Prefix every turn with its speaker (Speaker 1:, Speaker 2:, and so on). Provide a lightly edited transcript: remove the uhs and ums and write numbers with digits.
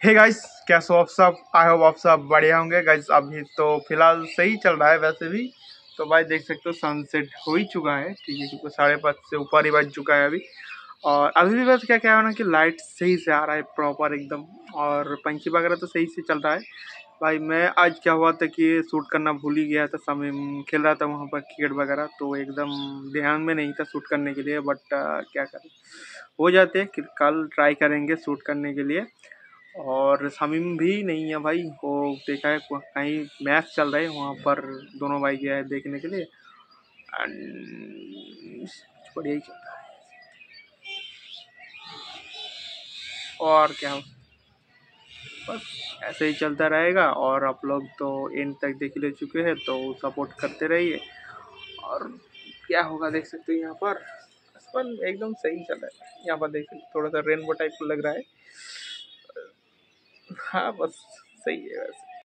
Speaker 1: Hey guys, कैसे हो आप सब? आई होप आप सब बढ़िया होंगे गाइस। अभी तो फिलहाल सही चल रहा है वैसे भी। तो भाई देख सकते हो सनसेट हो ही चुका है, ठीक है, क्योंकि 5:30 से ऊपर ही बज चुका है अभी। और अभी भी बस क्या क्या है ना कि लाइट सही से आ रहा है प्रॉपर एकदम, और पंखी वगैरह तो सही से चल रहा है। भाई मैं आज क्या हुआ था कि शूट करना भूल ही गया था, समय खेल रहा था वहाँ पर क्रिकेट वगैरह, तो एकदम ध्यान में नहीं था शूट करने के लिए। बट क्या करें, हो जाते हैं कि कल ट्राई करेंगे शूट करने के लिए। और समीम भी नहीं है भाई, वो देखा है कहीं मैच चल रहा है वहाँ पर, दोनों भाई गया है देखने के लिए। एंड बढ़िया ही चल रहा है। और क्या, बस ऐसे ही चलता रहेगा। और आप लोग तो एंड तक देख ले चुके हैं, तो सपोर्ट करते रहिए। और क्या होगा देख सकते हैं यहाँ पर आसमान एकदम सही चल रहा है। यहाँ पर देख सकते थोड़ा सा रेनबो टाइप लग रहा है। हाँ बस सही है वैसे।